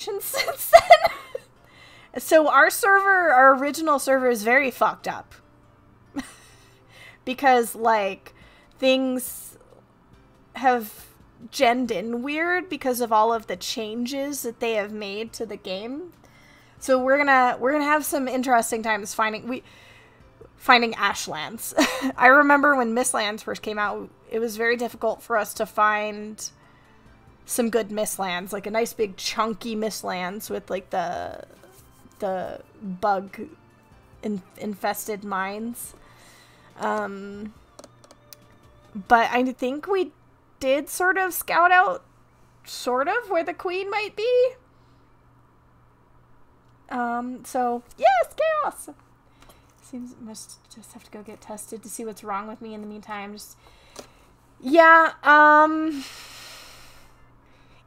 eliminations since then. So our original server is very fucked up. Because, like, things have genned in weird because of all of the changes that they have made to the game. So we're gonna have some interesting times finding Ashlands. I remember when Mistlands first came out, it was very difficult for us to find some good Mistlands, like a nice big chunky Mistlands with like the bug infested mines. But I think we did sort of scout out where the queen might be. So yes, chaos. Seems must just have to go get tested to see what's wrong with me in the meantime.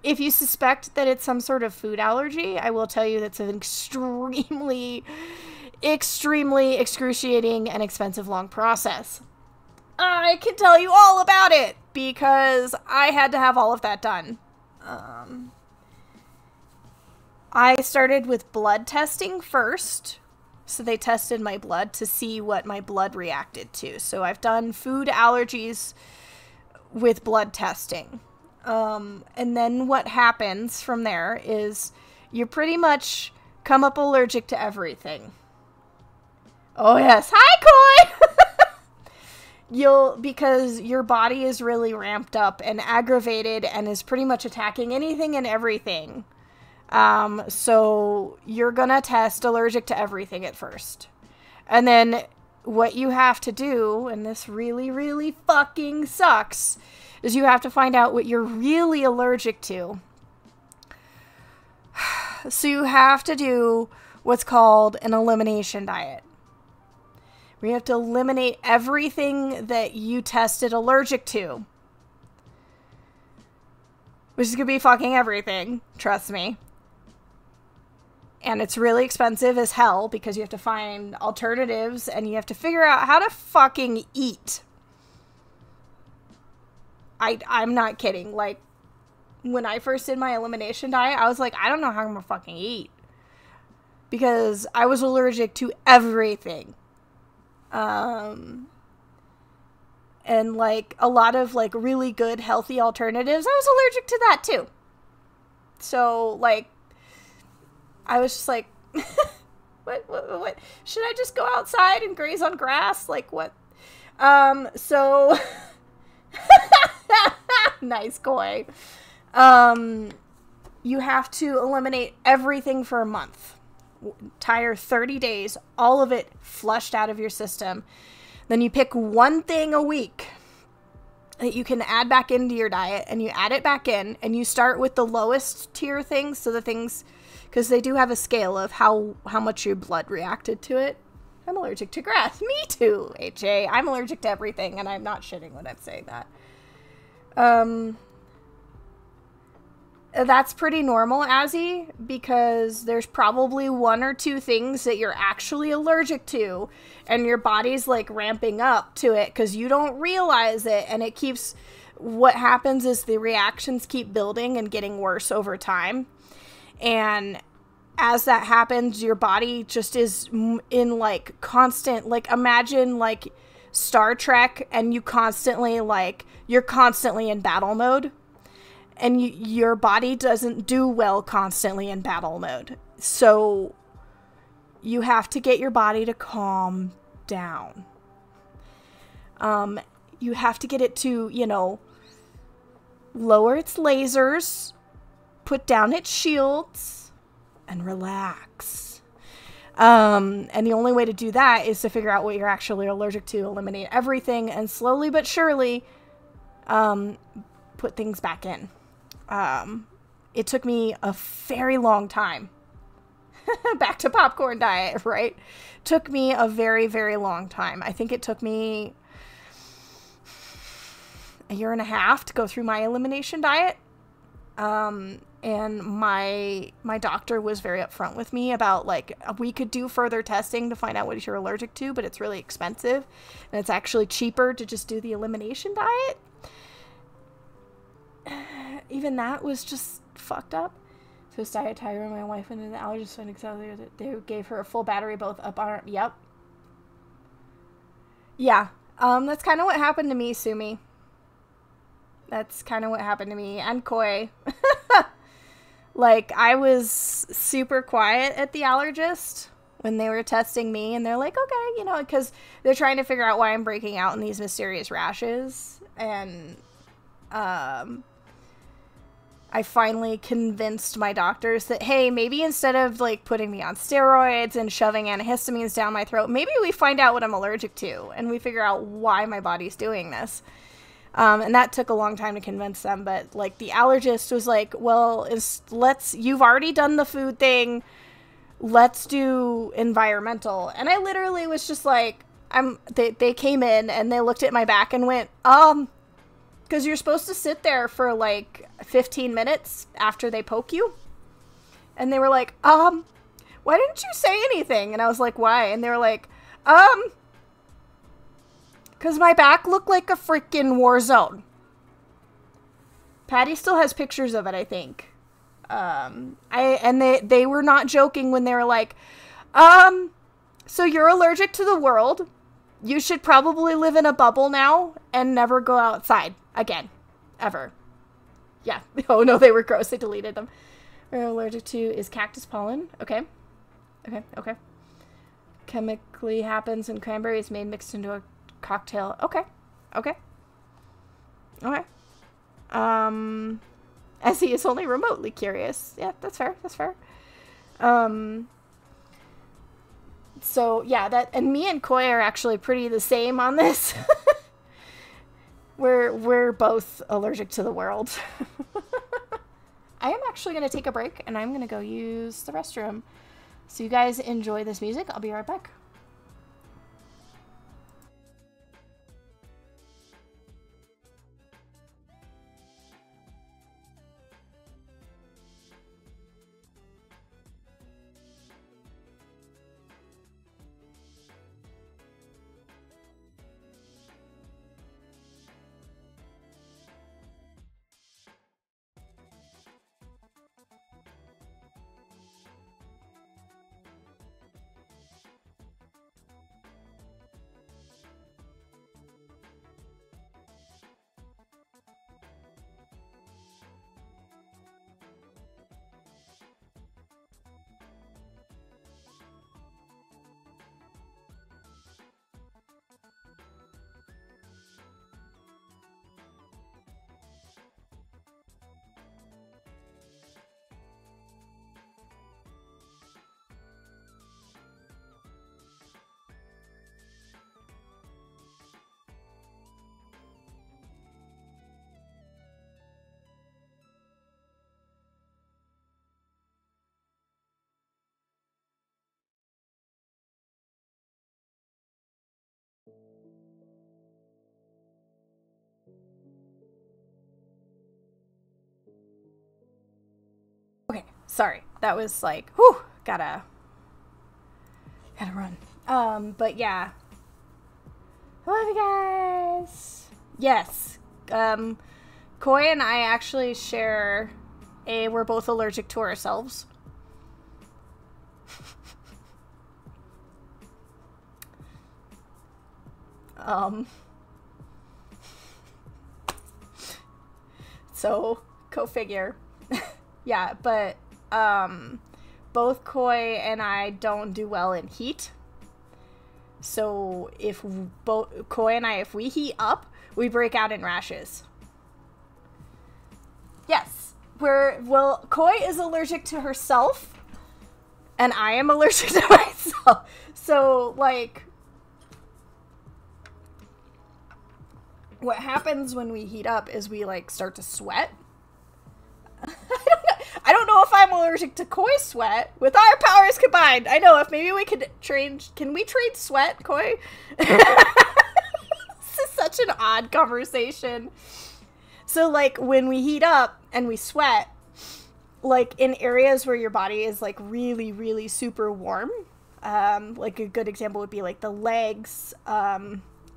If you suspect that it's some sort of food allergy, I will tell you that's an extremely, extremely excruciating and expensive long process. I can tell you all about it because I had to have all of that done. I started with blood testing first. So they tested my blood to see what my blood reacted to. So I've done food allergies with blood testing. And then what happens from there is you pretty much come up allergic to everything. Oh yes. Hi, Koi! Because your body is really ramped up and aggravated and is pretty much attacking anything and everything. So you're gonna test allergic to everything at first. And then what you have to do, and this really, really fucking sucks, is you have to find out what you're really allergic to. So you have to do what's called an elimination diet. Where you have to eliminate everything that you tested allergic to. Which is gonna be fucking everything, trust me. And it's really expensive as hell because you have to find alternatives and you have to figure out how to fucking eat. I'm not kidding. Like, when I first did my elimination diet, I was like, I don't know how I'm gonna fucking eat. Because I was allergic to everything. And like a lot of like really good healthy alternatives, I was allergic to that too. So like, I was just like, what? Should I just go outside and graze on grass? Like, what? So, nice Koi. You have to eliminate everything for a month. Entire 30 days, all of it flushed out of your system. Then you pick one thing a week that you can add back into your diet, and you add it back in, and you start with the lowest tier things, so the things... Because they do have a scale of how much your blood reacted to it. I'm allergic to grass. Me too, HA. I'm allergic to everything, and I'm not shitting when I'm saying that. That's pretty normal, Azzy, because there's probably one or two things that you're actually allergic to, and your body's, like, ramping up to it because you don't realize it, and it keeps... What happens is the reactions keep building and getting worse over time. And as that happens, your body just is in, like, constant, like, imagine, like, Star Trek, and you constantly, like, you're constantly in battle mode. And your body doesn't do well constantly in battle mode. So you have to get your body to calm down. You have to get it to, you know, lower its lasers, put down its shields, and relax. And the only way to do that is to figure out what you're actually allergic to, eliminate everything, and slowly but surely put things back in. It took me a very long time. Back to popcorn diet, right? Took me a very, very long time. I think it took me a year and a half to go through my elimination diet. And my doctor was very upfront with me about, like, we could do further testing to find out what you're allergic to, but it's really expensive. And it's actually cheaper to just do the elimination diet. Even that was just fucked up. So it's dietary when my wife went to the allergist and exactly they gave her a full battery both up on her. Yep. Yeah. That's kind of what happened to me, Sumi. That's kind of what happened to me and Koi. Like, I was super quiet at the allergist when they were testing me, and they're like, okay, you know, because they're trying to figure out why I'm breaking out in these mysterious rashes. And I finally convinced my doctors that, hey, maybe instead of like putting me on steroids and shoving antihistamines down my throat, maybe we find out what I'm allergic to and we figure out why my body's doing this. And that took a long time to convince them, but like the allergist was like, well, you've already done the food thing. Let's do environmental. And I literally was just like, they came in and they looked at my back and went, because you're supposed to sit there for like 15 minutes after they poke you. And they were like, why didn't you say anything? And I was like, why? And they were like, because my back looked like a freaking war zone. Patty still has pictures of it, I think. They were not joking when they were like, so you're allergic to the world. You should probably live in a bubble now and never go outside again. Ever. Yeah. Oh, no, they were gross. They deleted them. We're allergic to is cactus pollen. Okay. Okay. Chemically happens when cranberry is made mixed into a cocktail. Okay. As he is only remotely curious. Yeah, that's fair. So yeah, and me and Koi are actually pretty the same on this. We're both allergic to the world. I am actually going to take a break and I'm going to go use the restroom. So you guys enjoy this music. I'll be right back. Okay, sorry. That was like, whew, gotta run. But yeah. I love you guys. Yes. Koi and I actually share we're both allergic to ourselves. So, go figure. Yeah, but, both Koi and I don't do well in heat. So, if both Koi and I, if we heat up, we break out in rashes. Yes. Koi is allergic to herself, and I am allergic to myself. So, like, what happens when we heat up is we, like, start to sweat. I don't know if I'm allergic to Koi sweat. With our powers combined, I know if maybe we could trade. Can we trade sweat, Koi? This is such an odd conversation. So, like, when we heat up and we sweat, like, in areas where your body is, like, really, really super warm, like, a good example would be, like, the legs,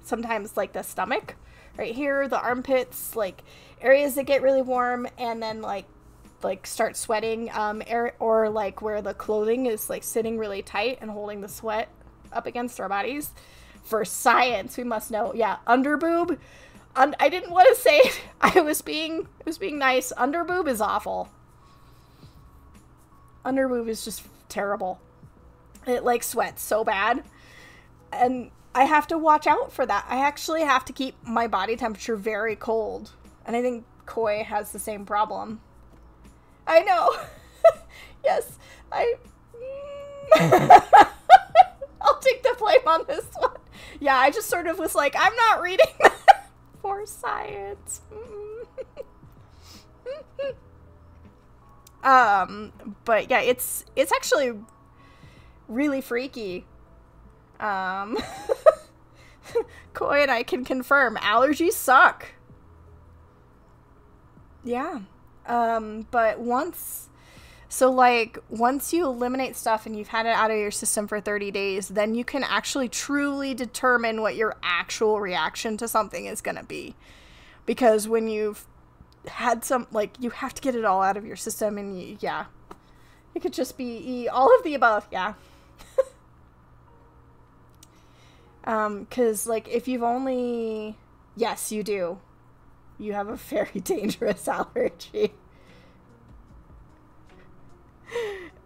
sometimes, like, the stomach, right here, the armpits, like, areas that get really warm, and then, like, like start sweating, or like where the clothing is like sitting really tight and holding the sweat up against our bodies. For science, we must know. Yeah, underboob. I didn't want to say it. I was being nice. Underboob is awful. Underboob is just terrible. It like sweats so bad, and I have to watch out for that. I actually have to keep my body temperature very cold, and I think Koi has the same problem. I know. Yes, I'll take the blame on this one. Yeah, I just sort of was like, I'm not reading that for science. But yeah, it's actually really freaky. Koi and I can confirm allergies suck. Yeah. But once you eliminate stuff and you've had it out of your system for 30 days, then you can actually truly determine what your actual reaction to something is going to be. Because when you've had some, like, you have to get it all out of your system, and yeah. It could just be all of the above, yeah. 'Cause, like, if you've only... Yes, you do. You have a very dangerous allergy.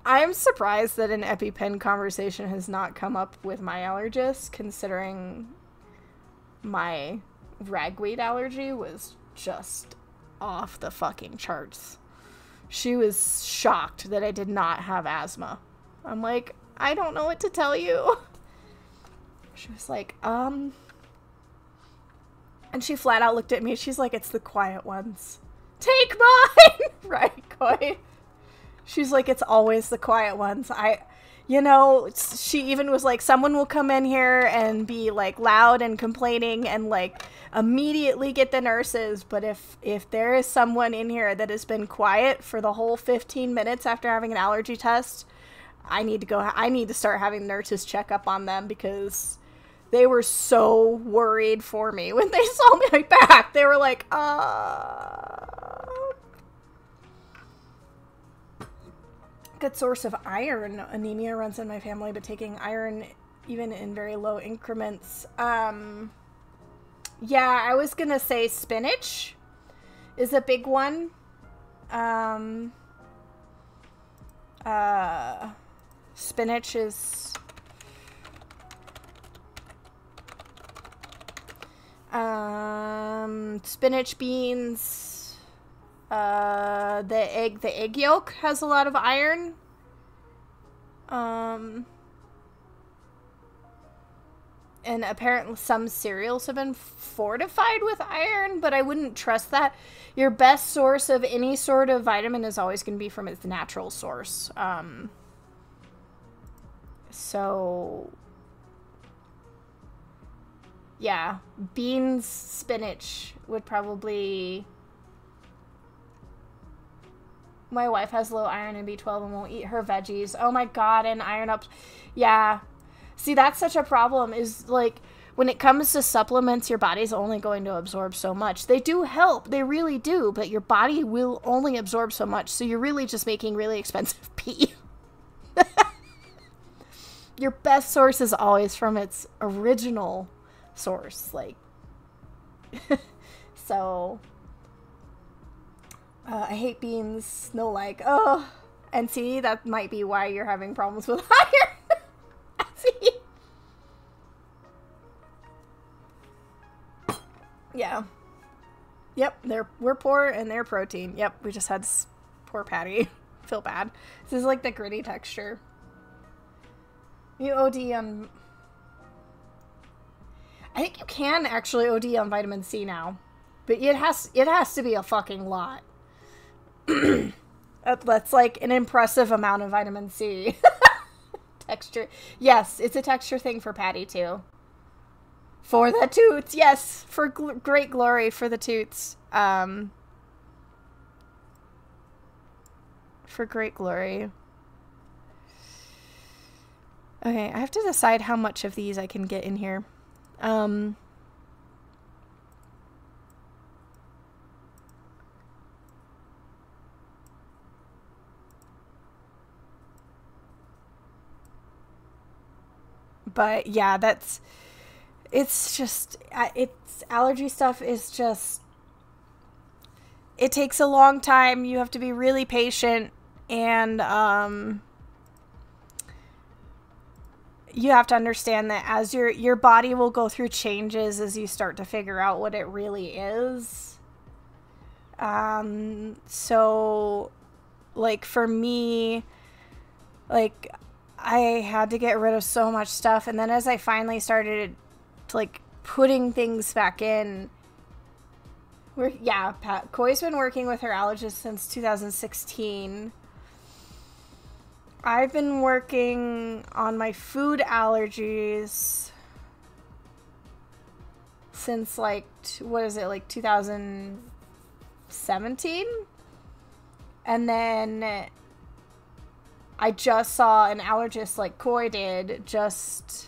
I'm surprised that an EpiPen conversation has not come up with my allergist, considering my ragweed allergy was just off the fucking charts. She was shocked that I did not have asthma. I'm like, I don't know what to tell you. She was like, And she flat out looked at me. She's like, it's the quiet ones. Take mine! Right, Koi? She's like, it's always the quiet ones. She even was like, someone will come in here and be like loud and complaining and like immediately get the nurses. But if there is someone in here that has been quiet for the whole 15 minutes after having an allergy test, I need to start having nurses check up on them, because they were so worried for me when they saw me back. They were like, Good source of iron. Anemia runs in my family, but taking iron even in very low increments. Yeah, I was gonna say spinach is a big one. Spinach is... spinach, beans, the egg yolk has a lot of iron. And apparently some cereals have been fortified with iron, but I wouldn't trust that. Your best source of any sort of vitamin is always going to be from its natural source. So yeah, beans, spinach would probably... My wife has low iron and B12 and won't eat her veggies. Oh my god, and iron up... Yeah. See, that's such a problem, is, like, when it comes to supplements, your body's only going to absorb so much. They do help. They really do. But your body will only absorb so much. So you're really just making really expensive pee. Your best source is always from its original source. Like, so... I hate beans. No, like, oh. And see, that might be why you're having problems with iron. See? Yeah. Yep, we're poor and they're protein. Yep, we just had poor Patty. Feel bad. This is like the gritty texture. You OD on... I think you can actually OD on vitamin C now. But it has to be a fucking lot. That's like an impressive amount of vitamin C. Texture. Yes, it's a texture thing for Patty too. For the toots, yes, for great glory for the toots. For great glory. Okay, I have to decide how much of these I can get in here. But yeah, it's just, it's allergy stuff is just, it takes a long time. You have to be really patient, and you have to understand that as your body will go through changes as you start to figure out what it really is. So like for me, like I had to get rid of so much stuff, and then as I finally started like putting things back in, Koi's been working with her allergist since 2016. I've been working on my food allergies since like, what is it, like 2017? And then I just saw an allergist like Koi did just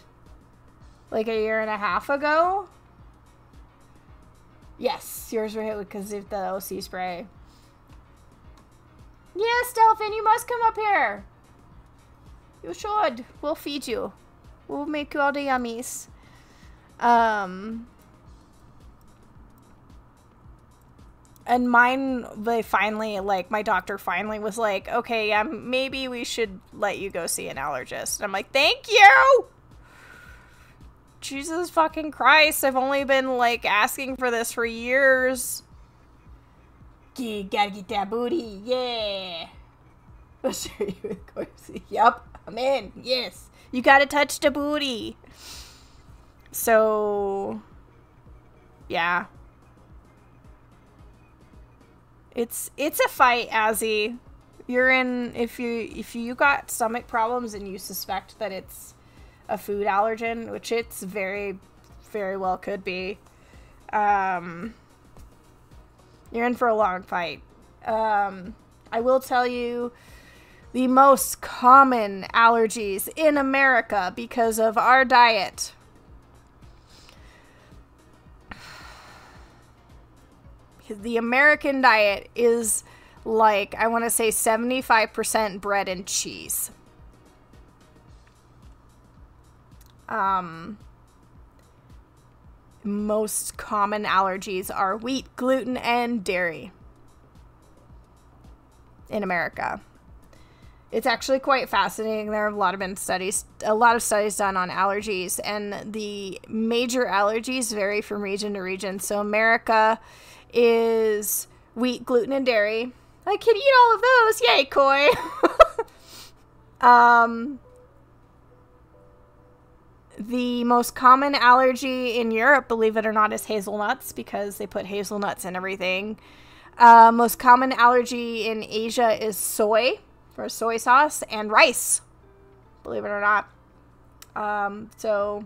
like a year and a half ago. Yes, yours were hit because of the OC spray. Yes, Delphin, you must come up here. You should. We'll feed you. We'll make you all the yummies. And mine, they finally, like, my doctor finally was like, okay, yeah, maybe we should let you go see an allergist. And I'm like, thank you! Jesus fucking Christ, I've only been, like, asking for this for years. You gotta get that booty, yeah. I'll show you, of course. Yup, I'm in, yes. You gotta touch the booty. So, yeah. It's a fight, Azzy. You're in, if you got stomach problems and you suspect that it's a food allergen, which it's very, very well could be, you're in for a long fight. I will tell you the most common allergies in America because of our diet. The American diet is like, I want to say 75% bread and cheese. Most common allergies are wheat, gluten, and dairy in America. It's actually quite fascinating. There have a lot of studies done on allergies, and the major allergies vary from region to region. So America is wheat, gluten, and dairy. I can eat all of those. Yay, Koi. The most common allergy in Europe, believe it or not, is hazelnuts, because they put hazelnuts in everything. Most common allergy in Asia is soy, for soy sauce, and rice, believe it or not. So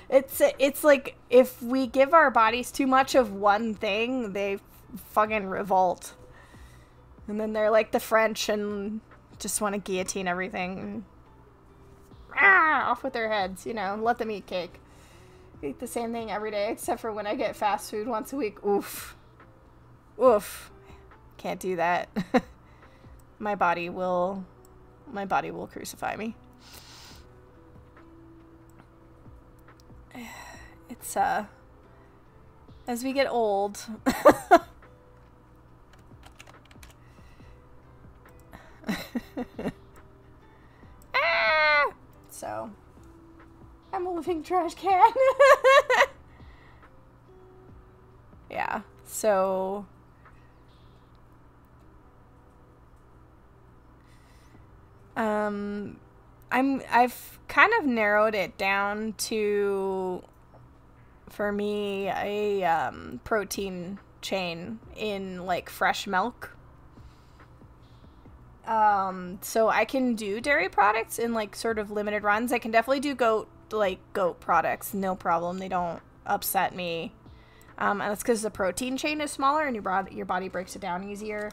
it's like, if we give our bodies too much of one thing, they fucking revolt. And then they're like the French and just want to guillotine everything. Off with their heads, you know, let them eat cake. Eat the same thing every day, except for when I get fast food once a week. Oof. Oof. Can't do that. My body will crucify me. It's, as we get old. So, I'm a living trash can. Yeah, so I've kind of narrowed it down to, for me, a protein chain in like fresh milk. So I can do dairy products in like sort of limited runs. I can definitely do goat products, no problem. They don't upset me. And that's because the protein chain is smaller and your body breaks it down easier.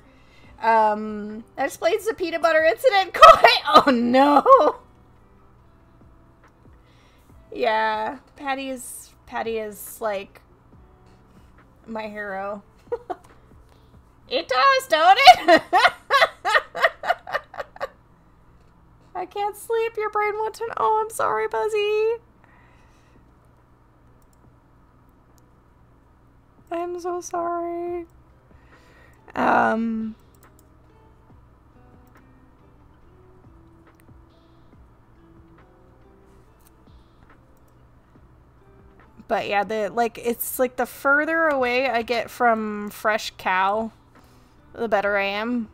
That explains the peanut butter incident. Oh no! Yeah, Patty is like my hero. It does, don't it? I can't can't sleep. Your brain went to... Oh, I'm sorry, Buzzy. I'm so sorry. But yeah, it's like the further away I get from fresh cow, the better I am.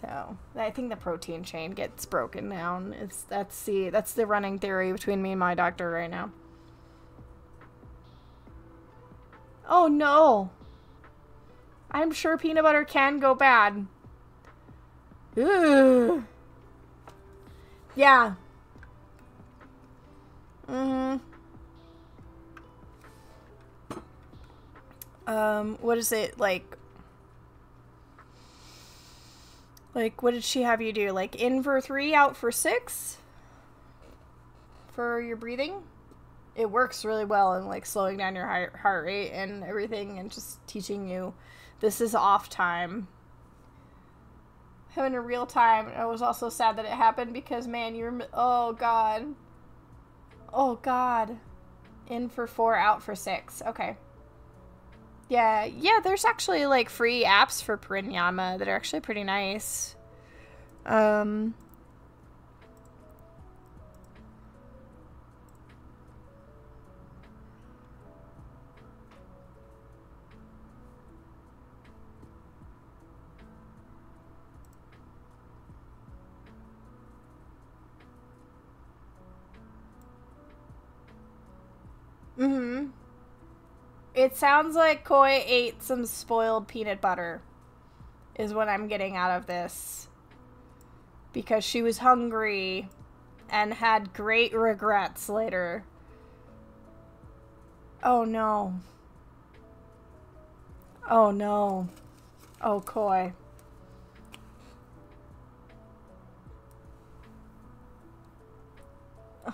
So I think the protein chain gets broken down. That's the running theory between me and my doctor right now. Oh no! I'm sure peanut butter can go bad. Ugh. Yeah. What is it like? Like, what did she have you do? Like, in for 3, out for 6? For your breathing? It works really well in, like, slowing down your heart rate and everything and just teaching you this is off time. Having a real time. I was also sad that it happened because, man, you were... Oh, God. Oh, God. In for 4, out for 6. Okay. Yeah, there's actually, like, free apps for Parinyama that are actually pretty nice. It sounds like Koi ate some spoiled peanut butter, is what I'm getting out of this. Because she was hungry and had great regrets later. Oh no. Oh no. Oh, Koi.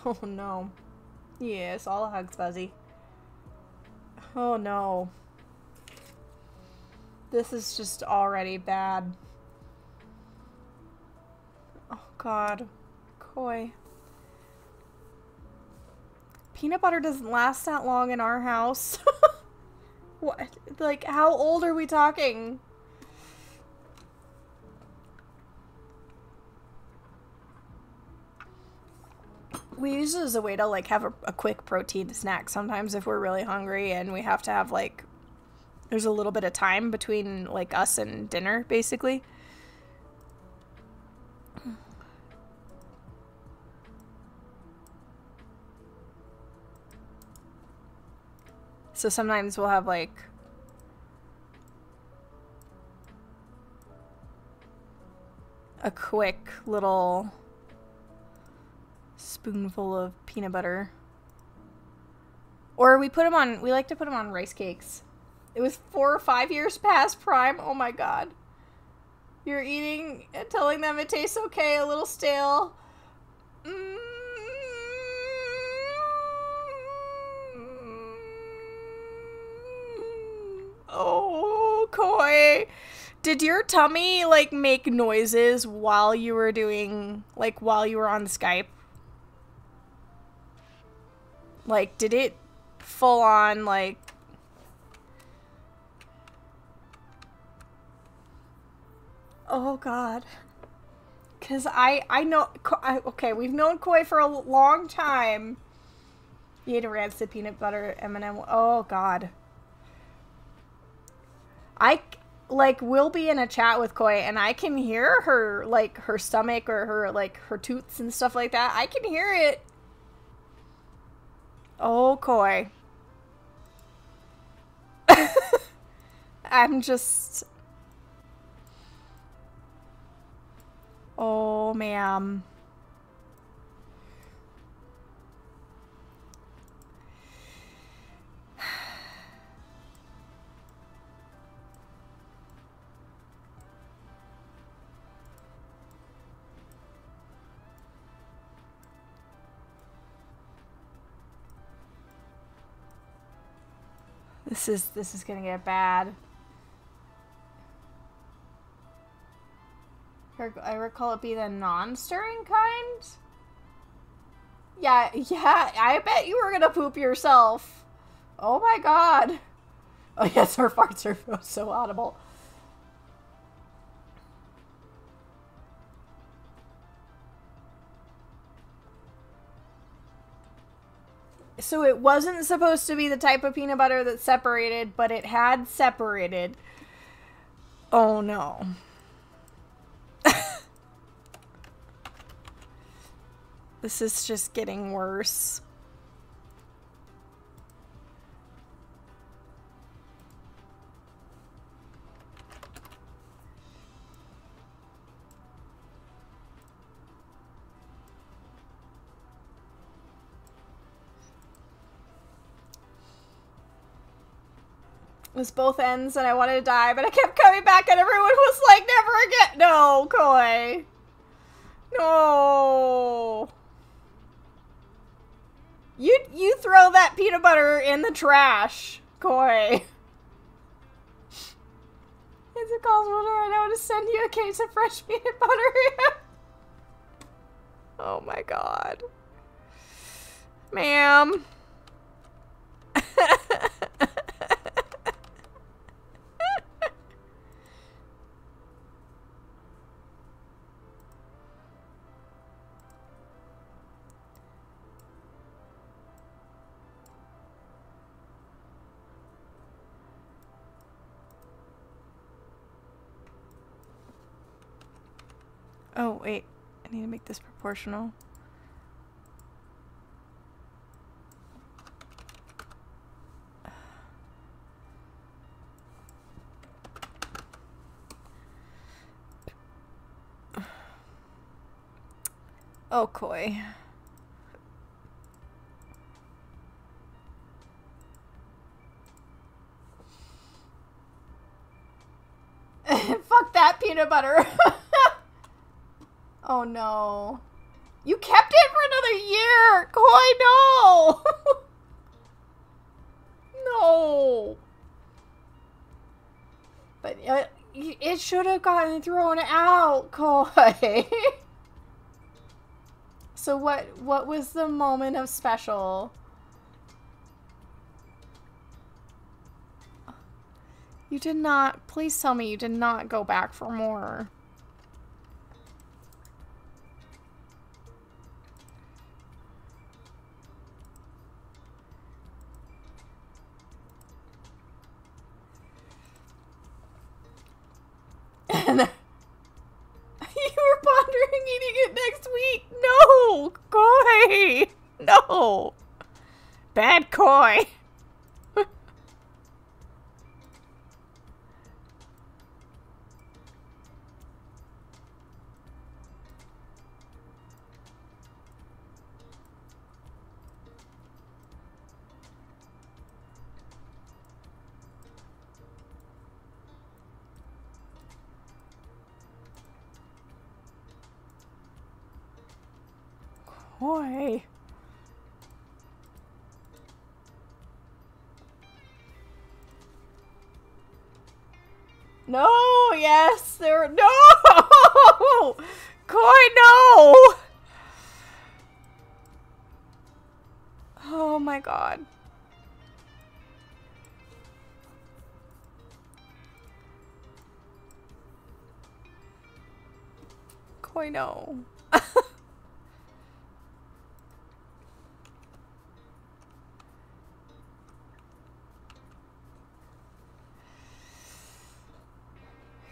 Oh no. Yes, all hugs, Fuzzy. Oh no. This is just already bad. Oh god. Koi. Peanut butter doesn't last that long in our house. What? Like, how old are we talking? We use it as a way to, like, have a quick protein snack sometimes if we're really hungry and we have to have, like, there's a little bit of time between, like, us and dinner, basically. So sometimes we'll have, like, a quick little spoonful of peanut butter. Or we like to put them on rice cakes. It was 4 or 5 years past prime. Oh my god. You're eating and telling them it tastes okay, a little stale. Oh, Koi. Did your tummy, like, make noises while you were doing, like, while you were on Skype? Like, did it full on, like... Oh, God. Because I know... Okay, we've known Koi for a long time. You ate a rancid peanut butter M&M. Oh, God. We'll be in a chat with Koi, and I can hear her, like, her stomach or her, like, her toots and stuff like that. I can hear it. Oh, Koi. I'm just... Oh, ma'am. This is gonna get bad. I recall it being the non-stirring kind? Yeah, I bet you were gonna poop yourself. Oh my god. Oh yes, her farts are so audible. So it wasn't supposed to be the type of peanut butter that separated, but it had separated. Oh no. This is just getting worse. It was both ends and I wanted to die, but I kept coming back and everyone was like, never again. No, Koi. No. You throw that peanut butter in the trash, Koi. It's a call order. I know to send you a case of fresh peanut butter. Oh my god. Ma'am. Oh, wait. I need to make this proportional. Oh, Koi. Fuck that peanut butter. Oh no. You kept it for another year! Koi, no! No. But it should have gotten thrown out, Koi. So what was the moment of special? You did not, please tell me you did not go back for more. And you were pondering eating it next week. No, Koi. No. Bad Koi. Koi. No, yes, there, no! Koi, no! Oh my god. Koi, no.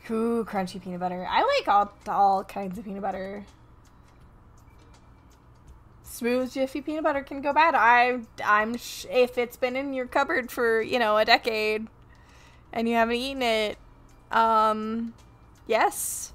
Ooh, crunchy peanut butter. I like all kinds of peanut butter. Smooth, jiffy peanut butter can go bad. If it's been in your cupboard for, you know, a decade and you haven't eaten it, yes.